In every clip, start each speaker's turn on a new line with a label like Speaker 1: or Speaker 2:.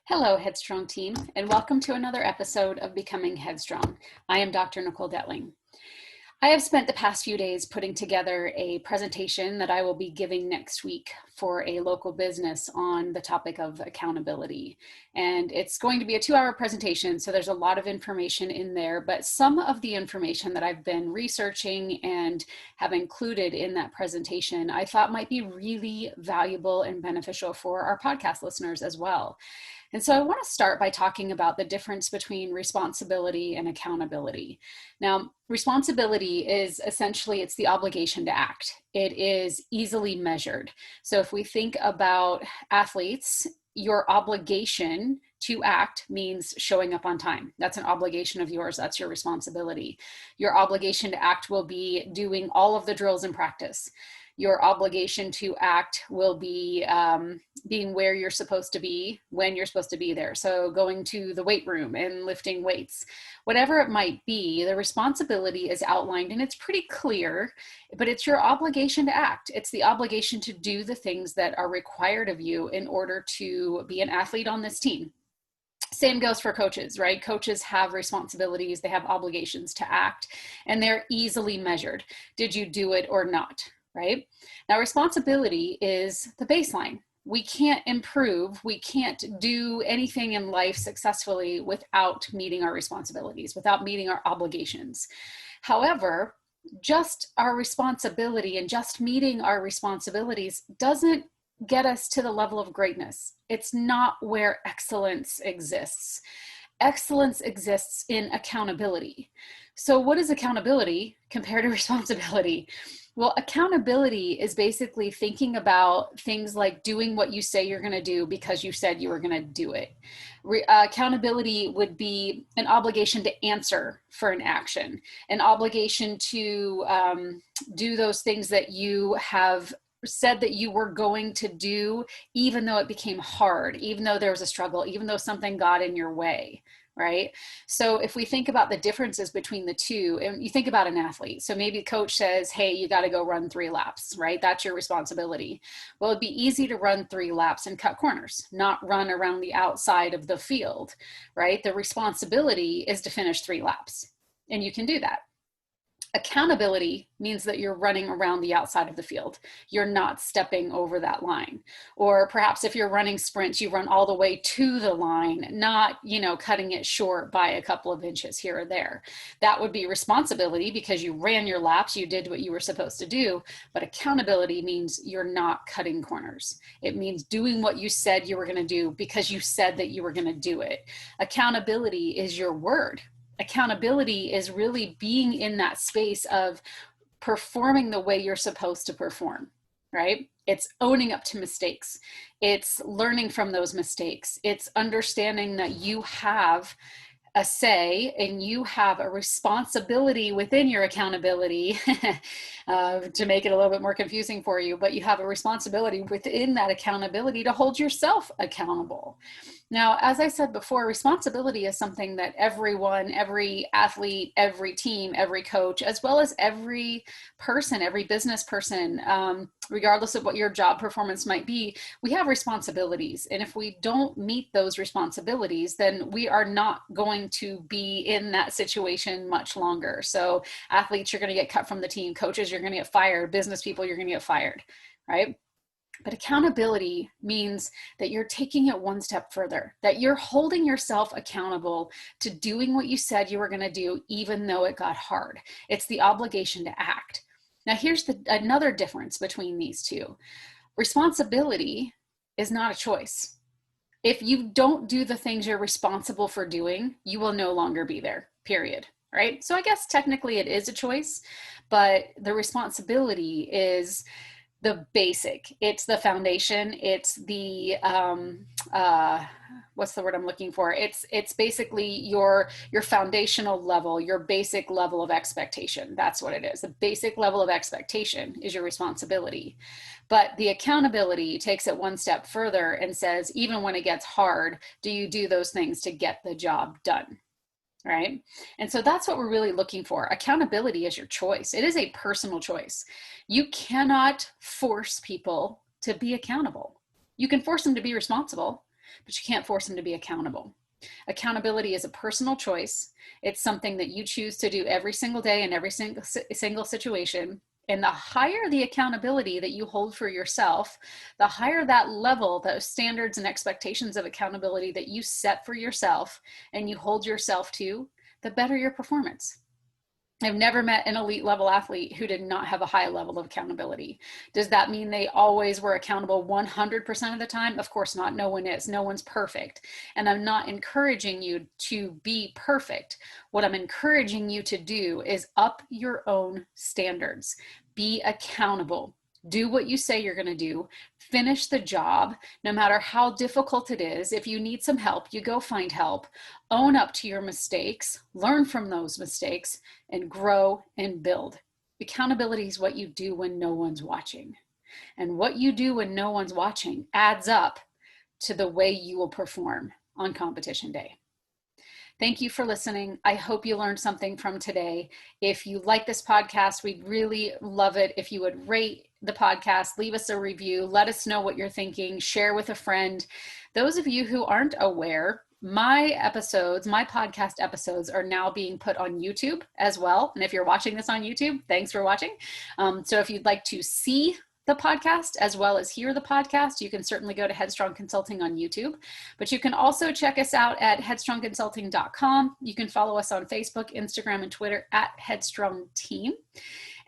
Speaker 1: Hello, HeadStrong team, and welcome to another episode of Becoming Headstrong. I am Dr. Nicole Detling. I have spent the past few days putting together a presentation that I will be giving next week for a local business on the topic of accountability. And it's going to be a 2-hour presentation, so there's a lot of information in there, but some of the information that I've been researching and have included in that presentation, I thought might be really valuable and beneficial for our podcast listeners as well. And so I want to start by talking about the difference between responsibility and accountability. Now, responsibility is essentially, it's the obligation to act. It is easily measured. So if we think about athletes, your obligation to act means showing up on time. That's an obligation of yours. That's your responsibility. Your obligation to act will be doing all of the drills in practice. Your obligation to act will be being where you're supposed to be, when you're supposed to be there. So going to the weight room and lifting weights, whatever it might be, the responsibility is outlined and it's pretty clear, but it's your obligation to act. It's the obligation to do the things that are required of you in order to be an athlete on this team. Same goes for coaches, right? Coaches have responsibilities, they have obligations to act, and they're easily measured. Did you do it or not? Right? Now, responsibility is the baseline. We can't improve, we can't do anything in life successfully without meeting our responsibilities, without meeting our obligations. However, just our responsibility and just meeting our responsibilities doesn't get us to the level of greatness. It's not where excellence exists. Excellence exists in accountability. So what is accountability compared to responsibility? Well, accountability is basically thinking about things like doing what you say you're going to do because you said you were going to do it. Accountability would be an obligation to answer for an action, an obligation to do those things that you have said that you were going to do, even though it became hard, even though there was a struggle, even though something got in your way. Right? So if we think about the differences between the two, and you think about an athlete, so maybe the coach says, hey, you got to go run 3 laps, right? That's your responsibility. Well, it'd be easy to run 3 laps and cut corners, not run around the outside of the field, right? The responsibility is to finish 3 laps, and you can do that. Accountability means that you're running around the outside of the field. You're not stepping over that line. Or perhaps if you're running sprints, you run all the way to the line, not, cutting it short by a couple of inches here or there. That would be responsibility because you ran your laps, you did what you were supposed to do. But accountability means you're not cutting corners. It means doing what you said you were going to do because you said that you were going to do it. Accountability is your word. Accountability is really being in that space of performing the way you're supposed to perform, right? It's owning up to mistakes. It's learning from those mistakes. It's understanding that you have a say and you have a responsibility within your accountability to make it a little bit more confusing for you, but you have a responsibility within that accountability to hold yourself accountable. Now, as I said before, responsibility is something that everyone, every athlete, every team, every coach, as well as every person, every business person, regardless of what your job performance might be, we have responsibilities. And if we don't meet those responsibilities, then we are not going to be in that situation much longer. So athletes, you're going to get cut from the team. Coaches, you're going to get fired. Business people, you're going to get fired, right? But accountability means that you're taking it one step further, that you're holding yourself accountable to doing what you said you were going to do, even though it got hard. It's the obligation to act. Now, here's another difference between these two. Responsibility is not a choice. If you don't do the things you're responsible for doing, you will no longer be there, period. Right? So I guess technically it is a choice, but the responsibility is the basic. It's the foundation. It's the what's the word I'm looking for? It's basically your foundational level, your basic level of expectation. That's what it is. The basic level of expectation is your responsibility. But the accountability takes it one step further and says, even when it gets hard, do you do those things to get the job done? Right? And so that's what we're really looking for. Accountability is your choice. It is a personal choice. You cannot force people to be accountable. You can force them to be responsible, but you can't force them to be accountable. Accountability is a personal choice. It's something that you choose to do every single day in every single situation. And the higher the accountability that you hold for yourself, the higher that level, those standards and expectations of accountability that you set for yourself and you hold yourself to, the better your performance. I've never met an elite level athlete who did not have a high level of accountability. Does that mean they always were accountable 100% of the time? Of course not. No one is. No one's perfect. And I'm not encouraging you to be perfect. What I'm encouraging you to do is up your own standards. Be accountable. Do what you say you're going to do. Finish the job, no matter how difficult it is. If you need some help, you go find help. Own up to your mistakes, learn from those mistakes, and grow and build. Accountability is what you do when no one's watching. And what you do when no one's watching adds up to the way you will perform on competition day. Thank you for listening. I hope you learned something from today. If you like this podcast, we'd really love it if you would rate the podcast, leave us a review, let us know what you're thinking, share with a friend. Those of you who aren't aware, my podcast episodes are now being put on YouTube as well. And if you're watching this on YouTube, thanks for watching. So if you'd like to see the podcast as well as hear the podcast, you can certainly go to HeadStrong Consulting on YouTube, but you can also check us out at headstrongconsulting.com. You can follow us on Facebook, Instagram, and Twitter at Headstrong Team.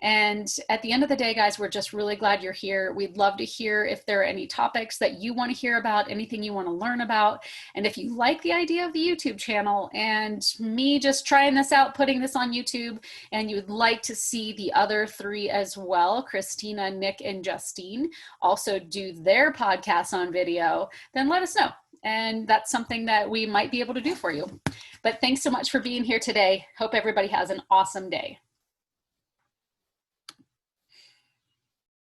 Speaker 1: And at the end of the day, guys, we're just really glad you're here. We'd love to hear if there are any topics that you want to hear about, anything you want to learn about. And if you like the idea of the YouTube channel and me just trying this out, putting this on YouTube, and you'd like to see the other three as well, Christina, Nick, and Justine, also do their podcasts on video, then let us know. And that's something that we might be able to do for you. But thanks so much for being here today. Hope everybody has an awesome day.